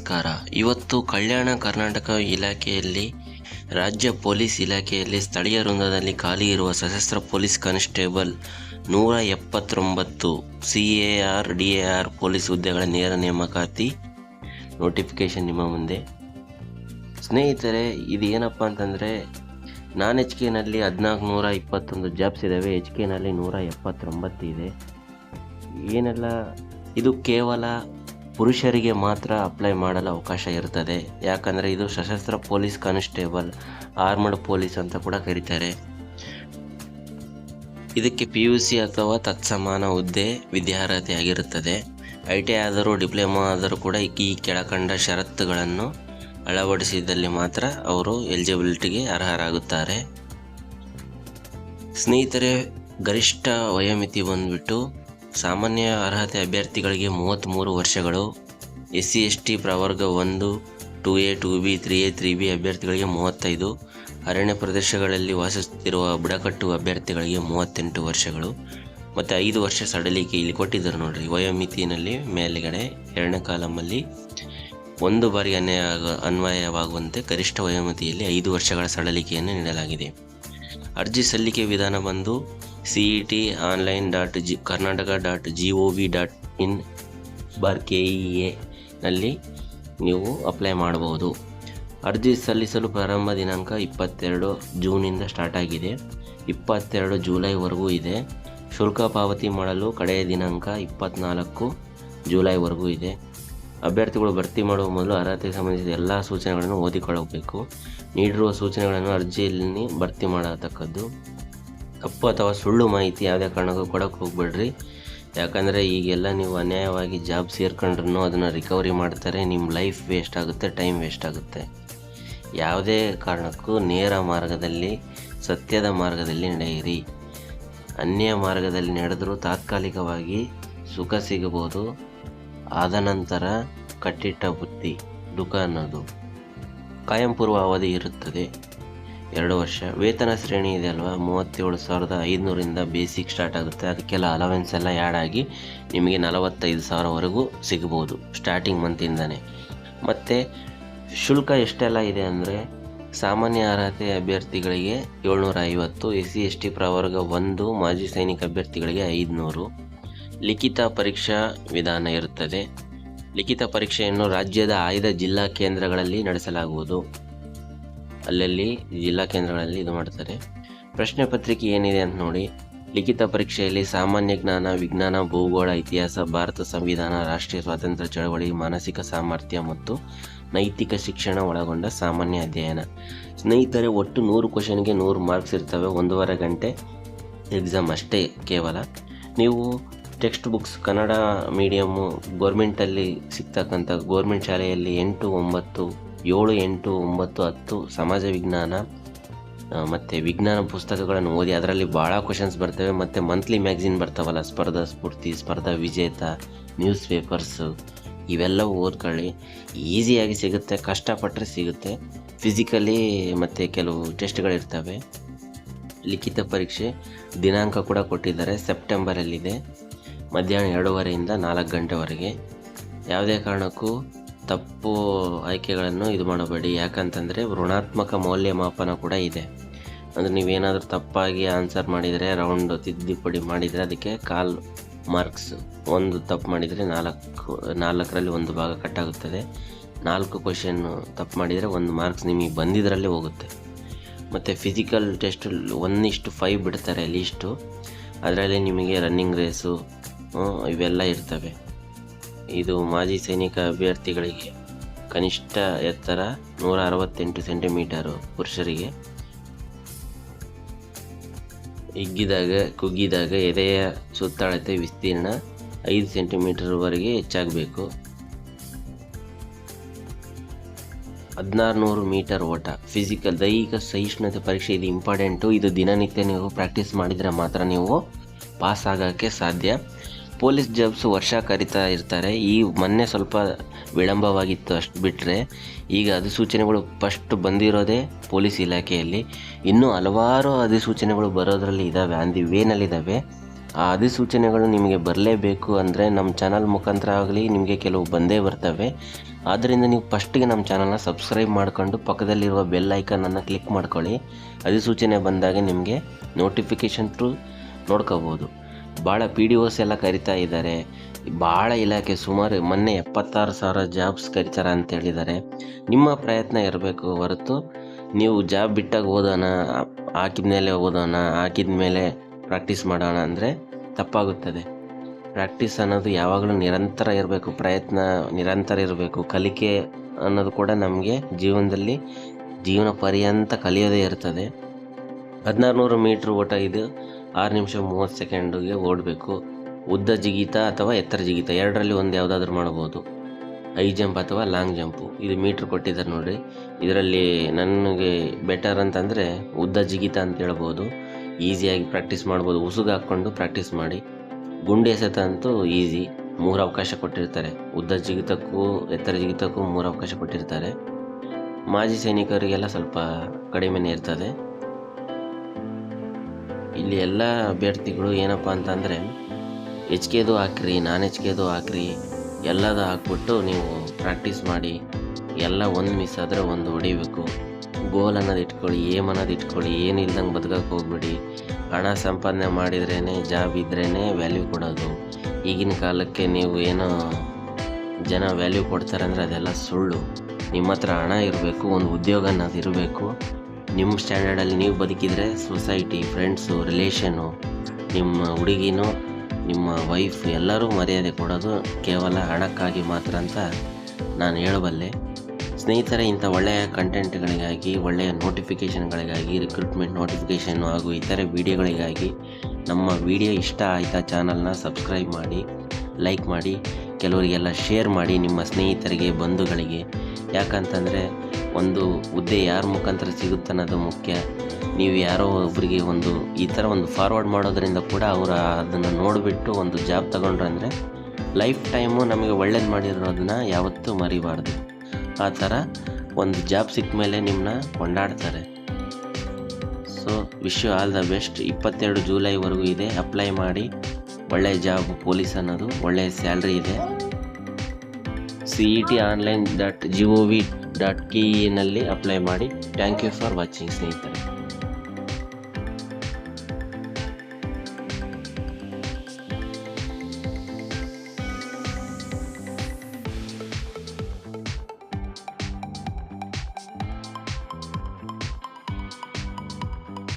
ನಮಸ್ಕಾರ. ಇವತ್ತು ಕಲ್ಯಾಣ ಕರ್ನಾಟಕ ಇಲಾಖೆಯಲ್ಲಿ ರಾಜ್ಯ ಪೊಲೀಸ್ ಇಲಾಖೆಯಲ್ಲಿ ಸ್ಥಳೀಯ ವೃಂದದಲ್ಲಿ ಖಾಲಿ ಇರುವ ಸಶಸ್ತ್ರ police constable 179 CAR DAR police ಹುದ್ದೆಗಳ ನೇರ ನೇಮಕಾತಿ ನೋಟಿಫಿಕೇಶನ್ ನಿಮ್ಮ ಮುಂದೆ. ಸ್ನೇಹಿತರೆ, ಇದು ಏನಪ್ಪ ಅಂತಂದರೆ ನಾನ್ HKನಲ್ಲಿ 1421 ಜಾಬ್ಸ್ ಇದ್ದಾವೆ, HKನಲ್ಲಿ 179 ಇದೆ. ಏನೆಲ್ಲ ಇದು ಕೇವಲ ಪುರುಷರಿಗೆ ಮಾತ್ರ ಅಪ್ಲೈ ಮಾಡಲು ಅವಕಾಶ ಇರ್ತದೆ. ಯಾಕಂದರೆ ಇದು ಸಶಸ್ತ್ರ ಪೊಲೀಸ್ ಕಾನ್ಸ್ಟೇಬಲ್, ಆರ್ಮಡ್ ಪೊಲೀಸ್ ಅಂತ ಕೂಡ ಕರೀತಾರೆ. ಇದಕ್ಕೆ PUC ಅಥವಾ ತತ್ಸಮಾನ ಹುದ್ದೆ ವಿದ್ಯಾರ್ಹತೆ ಆಗಿರುತ್ತದೆ. ITI ಆದರೂ ಡಿಪ್ಲೊಮಾ ಆದರೂ ಕೂಡ ಈ ಕೆಳಕಂಡ ಷರತ್ತುಗಳನ್ನು ಅಳವಡಿಸಿದಲ್ಲಿ ಮಾತ್ರ ಅವರು ಎಲಿಜಿಬಿಲಿಟಿಗೆ ಅರ್ಹರಾಗುತ್ತಾರೆ. ಸ್ನೇಹಿತರೆ, ಗರಿಷ್ಠ ವಯೋಮಿತಿ ಬಂದುಬಿಟ್ಟು ಸಾಮಾನ್ಯ ಅರ್ಹತೆ ಅಭ್ಯರ್ಥಿಗಳಿಗೆ 33 ವರ್ಷಗಳು, SC ST ಪ್ರವರ್ಗ 1, 2A 2B 3A 3B ಅಭ್ಯರ್ಥಿಗಳಿಗೆ 35, ಅರಣ್ಯ ಪ್ರದೇಶಗಳಲ್ಲಿ ವಾಸಿಸುತ್ತಿರುವ ಬುಡಕಟ್ಟು ಅಭ್ಯರ್ಥಿಗಳಿಗೆ 38 ವರ್ಷಗಳು ಮತ್ತು 5 ವರ್ಷ ಸಡಲಿಕೆ ಇಲ್ಲಿ ಕೊಟ್ಟಿದ್ದಾರೆ ನೋಡ್ರಿ. ವಯೋಮಿತಿನಲ್ಲಿ ಮೇಲ್ಗಡೆ ಎರಡನೇ ಕಾಲಮಲ್ಲಿ ಒಂದು ಬಾರಿ ಅನ್ವಯವಾಗುವಂತೆ ಗರಿಷ್ಠ ವಯೋಮಿತಿಯಲ್ಲಿ 5 ವರ್ಷಗಳ ಸಡಲಿಕೆಯನ್ನು ನೀಡಲಾಗಿದೆ. ಅರ್ಜಿ ಸಲ್ಲಿಕೆ ವಿಧಾನ ಬಂದು cet.karnataka.gov.in/KEA ನಲ್ಲಿ ನೀವು ಅಪ್ಲೈ ಮಾಡಬಹುದು. ಅರ್ಜಿ ಸಲ್ಲಿಸಲು ಪ್ರಾರಂಭ ದಿನಾಂಕ 22 ಜೂನಿಂದ ಸ್ಟಾರ್ಟ್ ಆಗಿದೆ, 22 ಜುಲೈವರೆಗೂ ಇದೆ. ಶುಲ್ಕ ಪಾವತಿ ಮಾಡಲು ಕಡೆಯ ದಿನಾಂಕ 24 ಜುಲೈವರೆಗೂ ಇದೆ. ಅಭ್ಯರ್ಥಿಗಳು ಭರ್ತಿ ಮಾಡುವ ಮೊದಲು ಅರ್ಹತೆಗೆ ಸಂಬಂಧಿಸಿದ ಎಲ್ಲ ಸೂಚನೆಗಳನ್ನು ಓದಿಕೊಳ್ಳಬೇಕು. ನೀಡಿರುವ ಸೂಚನೆಗಳನ್ನು ಅರ್ಜಿಯಲ್ಲಿ ಭರ್ತಿ ಮಾಡತಕ್ಕದ್ದು. ತಪ್ಪು ಅಥವಾ ಸುಳ್ಳು ಮಾಹಿತಿ ಯಾವುದೇ ಕಾರಣಕ್ಕೂ ಕೊಡೋಕ್ಕೆ ಹೋಗ್ಬೇಡ್ರಿ. ಯಾಕಂದರೆ ಈಗೆಲ್ಲ ನೀವು ಅನ್ಯಾಯವಾಗಿ ಜಾಬ್ ಸೇರ್ಕೊಂಡ್ರೂ ಅದನ್ನು ರಿಕವರಿ ಮಾಡ್ತಾರೆ. ನಿಮ್ಮ ಲೈಫ್ ವೇಸ್ಟ್ ಆಗುತ್ತೆ, ಟೈಮ್ ವೇಸ್ಟ್ ಆಗುತ್ತೆ. ಯಾವುದೇ ಕಾರಣಕ್ಕೂ ನೇರ ಮಾರ್ಗದಲ್ಲಿ, ಸತ್ಯದ ಮಾರ್ಗದಲ್ಲಿ ನಡೆಯಿರಿ. ಅನ್ಯ ಮಾರ್ಗದಲ್ಲಿ ನಡೆದರೂ ತಾತ್ಕಾಲಿಕವಾಗಿ ಸುಖ ಸಿಗಬಹುದು, ಆದ ನಂತರ ಕಟ್ಟಿಟ್ಟ ಬುತ್ತಿ ದುಃಖ ಅನ್ನೋದು. ಕಾಯಂ ಪೂರ್ವ ಅವಧಿ ಇರುತ್ತದೆ 2 ವರ್ಷ. ವೇತನ ಶ್ರೇಣಿ ಇದೆ ಅಲ್ವಾ, 37,500ರಿಂದ ಬೇಸಿಕ್ ಸ್ಟಾರ್ಟ್ ಆಗುತ್ತೆ. ಅದಕ್ಕೆಲ್ಲ ಅಲವೆನ್ಸ್ ಎಲ್ಲ ಆ್ಯಡ್ ಆಗಿ ನಿಮಗೆ 45,000ವರೆಗೂ ಸಿಗ್ಬೋದು ಸ್ಟಾರ್ಟಿಂಗ್ ಮಂತಿಂದನೇ. ಮತ್ತು ಶುಲ್ಕ ಎಷ್ಟೆಲ್ಲ ಇದೆ ಅಂದರೆ, ಸಾಮಾನ್ಯ ಅರ್ಹತೆ ಅಭ್ಯರ್ಥಿಗಳಿಗೆ 750, SC ST ಪ್ರವರ್ಗ 1 ಮಾಜಿ ಸೈನಿಕ ಅಭ್ಯರ್ಥಿಗಳಿಗೆ 500. ಲಿಖಿತ ಪರೀಕ್ಷಾ ವಿಧಾನ ಇರುತ್ತದೆ. ಲಿಖಿತ ಪರೀಕ್ಷೆಯನ್ನು ರಾಜ್ಯದ ಆಯ್ದ ಜಿಲ್ಲಾ ಕೇಂದ್ರಗಳಲ್ಲಿ ನಡೆಸಲಾಗುವುದು. ಅಲ್ಲಲ್ಲಿ ಜಿಲ್ಲಾ ಕೇಂದ್ರಗಳಲ್ಲಿ ಇದು ಮಾಡ್ತಾರೆ. ಪ್ರಶ್ನೆ ಪತ್ರಿಕೆ ಏನಿದೆ ಅಂತ ನೋಡಿ. ಲಿಖಿತ ಪರೀಕ್ಷೆಯಲ್ಲಿ ಸಾಮಾನ್ಯ ಜ್ಞಾನ, ವಿಜ್ಞಾನ, ಭೂಗೋಳ, ಇತಿಹಾಸ, ಭಾರತ ಸಂವಿಧಾನ, ರಾಷ್ಟ್ರೀಯ ಸ್ವಾತಂತ್ರ್ಯ ಚಳವಳಿ, ಮಾನಸಿಕ ಸಾಮರ್ಥ್ಯ ಮತ್ತು ನೈತಿಕ ಶಿಕ್ಷಣ ಒಳಗೊಂಡ ಸಾಮಾನ್ಯ ಅಧ್ಯಯನ. ಸ್ನೇಹಿತರೆ, ಒಟ್ಟು 100 ಕ್ವಶನ್ಗೆ 100 ಮಾರ್ಕ್ಸ್ ಇರ್ತವೆ. 1.5 ಗಂಟೆ ಎಕ್ಸಾಮ್ ಅಷ್ಟೇ ಕೇವಲ. ನೀವು ಟೆಕ್ಸ್ಟ್ ಬುಕ್ಸ್ ಕನ್ನಡ ಮೀಡಿಯಮ್ಮು ಗೋರ್ಮೆಂಟಲ್ಲಿ ಸಿಗ್ತಕ್ಕಂಥ ಗೋರ್ಮೆಂಟ್ ಶಾಲೆಯಲ್ಲಿ 8, 9, 7, 8, 9, 10 ಸಮಾಜ ವಿಜ್ಞಾನ ಮತ್ತು ವಿಜ್ಞಾನ ಪುಸ್ತಕಗಳನ್ನು ಓದಿ. ಅದರಲ್ಲಿ ಭಾಳ ಕ್ವಶನ್ಸ್ ಬರ್ತವೆ. ಮತ್ತು ಮಂತ್ಲಿ ಮ್ಯಾಗ್ಝಿನ್ ಬರ್ತಾವಲ್ಲ, ಸ್ಪರ್ಧಾ ಸ್ಫೂರ್ತಿ, ಸ್ಪರ್ಧಾ ವಿಜೇತ, ನ್ಯೂಸ್ ಪೇಪರ್ಸು, ಇವೆಲ್ಲವೂ ಓದ್ಕೊಳ್ಳಿ. ಈಸಿಯಾಗಿ ಸಿಗುತ್ತೆ, ಕಷ್ಟಪಟ್ಟರೆ ಸಿಗುತ್ತೆ. ಫಿಸಿಕಲಿ ಮತ್ತು ಕೆಲವು ಟೆಸ್ಟ್ಗಳಿರ್ತವೆ. ಲಿಖಿತ ಪರೀಕ್ಷೆ ದಿನಾಂಕ ಕೂಡ ಕೊಟ್ಟಿದ್ದಾರೆ, ಸೆಪ್ಟೆಂಬರಲ್ಲಿದೆ. ಮಧ್ಯಾಹ್ನ 2:30ರಿಂದ 4 ಗಂಟೆವರೆಗೆ. ಯಾವುದೇ ಕಾರಣಕ್ಕೂ ತಪ್ಪು ಆಯ್ಕೆಗಳನ್ನು ಇದು ಮಾಡಬೇಡಿ. ಯಾಕಂತಂದರೆ ಋಣಾತ್ಮಕ ಮೌಲ್ಯಮಾಪನ ಕೂಡ ಇದೆ. ಅಂದರೆ ನೀವೇನಾದರೂ ತಪ್ಪಾಗಿ ಆನ್ಸರ್ ಮಾಡಿದರೆ, ರೌಂಡ್ ತಿದ್ದುಪಡಿ ಮಾಡಿದರೆ ಅದಕ್ಕೆ 1/4 ಮಾರ್ಕ್ಸ್. ಒಂದು ತಪ್ಪು ಮಾಡಿದರೆ 4ರಲ್ಲಿ 1 ಭಾಗ ಕಟ್ಟಾಗುತ್ತದೆ. 4 ಕ್ವಶನ್ನು ತಪ್ಪು ಮಾಡಿದರೆ 1 ಮಾರ್ಕ್ಸ್ ನಿಮಗೆ ಬಂದಿದ್ದರಲ್ಲೇ ಹೋಗುತ್ತೆ. ಮತ್ತು ಫಿಸಿಕಲ್ ಟೆಸ್ಟ್ 1:5 ಬಿಡ್ತಾರೆ ಲೀಸ್ಟು. ಅದರಲ್ಲಿ ನಿಮಗೆ ರನ್ನಿಂಗ್ ರೇಸು ಇವೆಲ್ಲ ಇರ್ತವೆ. ಇದು ಮಾಜಿ ಸೈನಿಕ ಅಭ್ಯರ್ಥಿಗಳಿಗೆ ಕನಿಷ್ಠ ಎತ್ತರ 168 ಸೆಂಟಿಮೀಟರು ಪುರುಷರಿಗೆ. ಹಿಗ್ಗಿದಾಗ ಕುಗ್ಗಿದಾಗ ಎದೆಯ ಸುತ್ತಳತೆ ವಿಸ್ತೀರ್ಣ 5 ಸೆಂಟಿಮೀಟರ್ವರೆಗೆ ಹೆಚ್ಚಾಗಬೇಕು. 1600 ಮೀಟರ್ ಓಟ. ಫಿಸಿಕಲ್ ದೈಹಿಕ ಸಹಿಷ್ಣುತೆ ಪರೀಕ್ಷೆ ಇದು ಇಂಪಾರ್ಟೆಂಟು. ಇದು ದಿನನಿತ್ಯ ನೀವು ಪ್ರಾಕ್ಟೀಸ್ ಮಾಡಿದರೆ ಮಾತ್ರ ನೀವು ಪಾಸ್ ಆಗೋಕ್ಕೆ ಸಾಧ್ಯ. ಪೊಲೀಸ್ ಜಾಬ್ಸ್ ವರ್ಷ ಕರಿತಾ ಇರ್ತಾರೆ. ಈ ಮೊನ್ನೆ ಸ್ವಲ್ಪ ವಿಳಂಬವಾಗಿತ್ತು ಅಷ್ಟು ಬಿಟ್ಟರೆ, ಈಗ ಅಧಿಸೂಚನೆಗಳು ಫಸ್ಟ್ ಬಂದಿರೋದೇ ಪೊಲೀಸ್ ಇಲಾಖೆಯಲ್ಲಿ. ಇನ್ನೂ ಹಲವಾರು ಅಧಿಸೂಚನೆಗಳು ಬರೋದರಲ್ಲಿ ಇದ್ದಾವೆ, ವೇನಲ್ಲಿದ್ದಾವೆ. ಆ ಅಧಿಸೂಚನೆಗಳು ನಿಮಗೆ ಬರಲೇಬೇಕು ಅಂದರೆ ನಮ್ಮ ಚಾನಲ್ ಮುಖಾಂತರ ಆಗಲಿ ನಿಮಗೆ ಕೆಲವು ಬಂದೇ ಬರ್ತವೆ. ಆದ್ದರಿಂದ ನೀವು ಫಸ್ಟಿಗೆ ನಮ್ಮ ಚಾನಲ್ನ ಸಬ್ಸ್ಕ್ರೈಬ್ ಮಾಡ್ಕೊಂಡು ಪಕ್ಕದಲ್ಲಿರುವ ಬೆಲ್ ಐಕನನ್ನು ಕ್ಲಿಕ್ ಮಾಡ್ಕೊಳ್ಳಿ. ಅಧಿಸೂಚನೆ ಬಂದಾಗ ನಿಮಗೆ ನೋಟಿಫಿಕೇಷನ್ ಥ್ರೂ ನೋಡ್ಕೋಬೋದು. ಭಾಳ PDOs ಎಲ್ಲ ಕರಿತಾ ಇದ್ದಾರೆ, ಭಾಳ ಇಲಾಖೆ ಸುಮಾರು ಮೊನ್ನೆ 76,000 ಜಾಬ್ಸ್ ಕರಿತಾರೆ ಅಂತ ಹೇಳಿದ್ದಾರೆ. ನಿಮ್ಮ ಪ್ರಯತ್ನ ಇರಬೇಕು ಹೊರತು ನೀವು ಜಾಬ್ ಬಿಟ್ಟಾಗ ಓದೋಣ, ಹಾಕಿದ ಮೇಲೆ ಪ್ರಾಕ್ಟೀಸ್ ಮಾಡೋಣ ಅಂದರೆ ತಪ್ಪಾಗುತ್ತದೆ. ಪ್ರಾಕ್ಟೀಸ್ ಅನ್ನೋದು ಯಾವಾಗಲೂ ನಿರಂತರ ಇರಬೇಕು, ಪ್ರಯತ್ನ ನಿರಂತರ ಇರಬೇಕು. ಕಲಿಕೆ ಅನ್ನೋದು ಕೂಡ ನಮಗೆ ಜೀವನ ಪರ್ಯಂತ ಕಲಿಯೋದೇ ಇರ್ತದೆ. 1600 ಮೀಟ್ರ್ ಓಟ ಇದು 6 ನಿಮಿಷ 30 ಸೆಕೆಂಡಿಗೆ ಓಡಬೇಕು. ಉದ್ದ ಜಿಗಿತ ಅಥವಾ ಎತ್ತರ ಜಿಗಿತ ಎರಡರಲ್ಲಿ ಒಂದು ಯಾವುದಾದ್ರೂ ಮಾಡ್ಬೋದು. ಹೈ ಜಂಪ್ ಅಥವಾ ಲಾಂಗ್ ಜಂಪು. ಇದು ಮೀಟ್ರ್ ಕೊಟ್ಟಿದ್ದಾರೆ ನೋಡಿರಿ. ಇದರಲ್ಲಿ ನನಗೆ ಬೆಟರ್ ಅಂತಂದರೆ ಉದ್ದ ಜಿಗಿತ ಅಂತ ಹೇಳ್ಬೋದು. ಈಸಿಯಾಗಿ ಪ್ರಾಕ್ಟೀಸ್ ಮಾಡ್ಬೋದು. ಉಸುಗು ಹಾಕ್ಕೊಂಡು ಪ್ರಾಕ್ಟೀಸ್ ಮಾಡಿ. ಗುಂಡು ಎಸೆತ ಅಂತೂ ಈಸಿ, 3 ಅವಕಾಶ ಕೊಟ್ಟಿರ್ತಾರೆ. ಉದ್ದ ಜಿಗಿತಕ್ಕೂ ಎತ್ತರ ಜಿಗಿತಕ್ಕೂ 3 ಅವಕಾಶ ಕೊಟ್ಟಿರ್ತಾರೆ. ಮಾಜಿ ಸೈನಿಕರಿಗೆಲ್ಲ ಸ್ವಲ್ಪ ಕಡಿಮೆನೇ ಇರ್ತದೆ. ಇಲ್ಲಿ ಎಲ್ಲ ಅಭ್ಯರ್ಥಿಗಳು ಏನಪ್ಪ ಅಂತಂದರೆ HKದು ಹಾಕ್ರಿ, ನಾನ್ HKದು ಹಾಕ್ರಿ, ಎಲ್ಲದು ಹಾಕ್ಬಿಟ್ಟು ನೀವು ಪ್ರಾಕ್ಟೀಸ್ ಮಾಡಿ. ಎಲ್ಲ ಒಂದು ಮಿಸ್ ಆದರೆ ಒಂದು ಹೊಡಿಬೇಕು. ಗೋಲ್ ಅನ್ನೋದು ಇಟ್ಕೊಳ್ಳಿ, ಏಮ್ ಅನ್ನೋದು ಇಟ್ಕೊಳ್ಳಿ. ಏನು ಇಲ್ದಂಗೆ ಬದುಕಕ್ಕೆ ಹೋಗ್ಬಿಡಿ. ಹಣ ಸಂಪಾದನೆ ಮಾಡಿದ್ರೇ, ಜಾಬ್ ಇದ್ರೇ ವ್ಯಾಲ್ಯೂ ಕೊಡೋದು. ಈಗಿನ ಕಾಲಕ್ಕೆ ನೀವು ಏನೋ ಜನ ವ್ಯಾಲ್ಯೂ ಕೊಡ್ತಾರೆ ಅಂದರೆ ಅದೆಲ್ಲ ಸುಳ್ಳು. ನಿಮ್ಮ ಹತ್ರ ಹಣ ಇರಬೇಕು, ಒಂದು ಉದ್ಯೋಗ ಅನ್ನೋದು ಇರಬೇಕು. ನಿಮ್ಮ ಸ್ಟ್ಯಾಂಡರ್ಡಲ್ಲಿ ನೀವು ಬದುಕಿದರೆ ಸೊಸೈಟಿ, ಫ್ರೆಂಡ್ಸು, ರಿಲೇಷನು, ನಿಮ್ಮ ಹುಡುಗಿನೋ ನಿಮ್ಮ ವೈಫ್ ಎಲ್ಲರೂ ಮರ್ಯಾದೆ ಕೊಡೋದು ಕೇವಲ ಹಣಕ್ಕಾಗಿ ಮಾತ್ರ ಅಂತ ನಾನು ಹೇಳಬಲ್ಲೆ. ಸ್ನೇಹಿತರೆ, ಇಂಥ ಒಳ್ಳೆಯ ಕಂಟೆಂಟ್ಗಳಿಗಾಗಿ, ಒಳ್ಳೆಯ ನೋಟಿಫಿಕೇಷನ್ಗಳಿಗಾಗಿ, ರಿಕ್ರೂಟ್ಮೆಂಟ್ ನೋಟಿಫಿಕೇಷನ್ನು ಹಾಗೂ ಇತರೆ ವಿಡಿಯೋಗಳಿಗಾಗಿ ನಮ್ಮ ವಿಡಿಯೋ ಇಷ್ಟ ಆಯಿತಾ ಚಾನಲ್ನ ಸಬ್ಸ್ಕ್ರೈಬ್ ಮಾಡಿ, ಲೈಕ್ ಮಾಡಿ, ಕೆಲವರಿಗೆಲ್ಲ ಶೇರ್ ಮಾಡಿ ನಿಮ್ಮ ಸ್ನೇಹಿತರಿಗೆ, ಬಂಧುಗಳಿಗೆ. ಯಾಕಂತಂದರೆ ಒಂದು ಹುದ್ದೆ ಯಾರ ಮುಖಾಂತರ ಸಿಗುತ್ತೆ ಅನ್ನೋದು ಮುಖ್ಯ. ನೀವು ಯಾರೋ ಒಬ್ಬರಿಗೆ ಈ ಥರ ಒಂದು ಫಾರ್ವರ್ಡ್ ಮಾಡೋದ್ರಿಂದ ಕೂಡ ಅವರು ಅದನ್ನು ನೋಡಿಬಿಟ್ಟು ಒಂದು ಜಾಬ್ ತಗೊಂಡ್ರು ಅಂದರೆ ಲೈಫ್ ಟೈಮು ನಮಗೆ ಒಳ್ಳೇದು ಮಾಡಿರೋದನ್ನ ಯಾವತ್ತೂ ಮರಿಬಾರ್ದು. ಆ ಥರ ಒಂದು ಜಾಬ್ ಸಿಕ್ಕ ಮೇಲೆ ನಿಮ್ಮನ್ನ ಕೊಂಡಾಡ್ತಾರೆ. So wish you all the best. 22 ಜುಲೈವರೆಗೂ ಇದೆ. ಅಪ್ಲೈ ಮಾಡಿ. ಒಳ್ಳೆಯ ಜಾಬ್ ಪೊಲೀಸ್ ಅನ್ನೋದು ಒಳ್ಳೆಯ ಸ್ಯಾಲ್ರಿ ಇದೆ. CETonline.gov.ke ನಲ್ಲಿ ಅಪ್ಲೈ ಮಾಡಿ. ಥ್ಯಾಂಕ್ ಯು ಫಾರ್ ವಾಚಿಂಗ್ ಸ್ನೇಹಿತರೆ.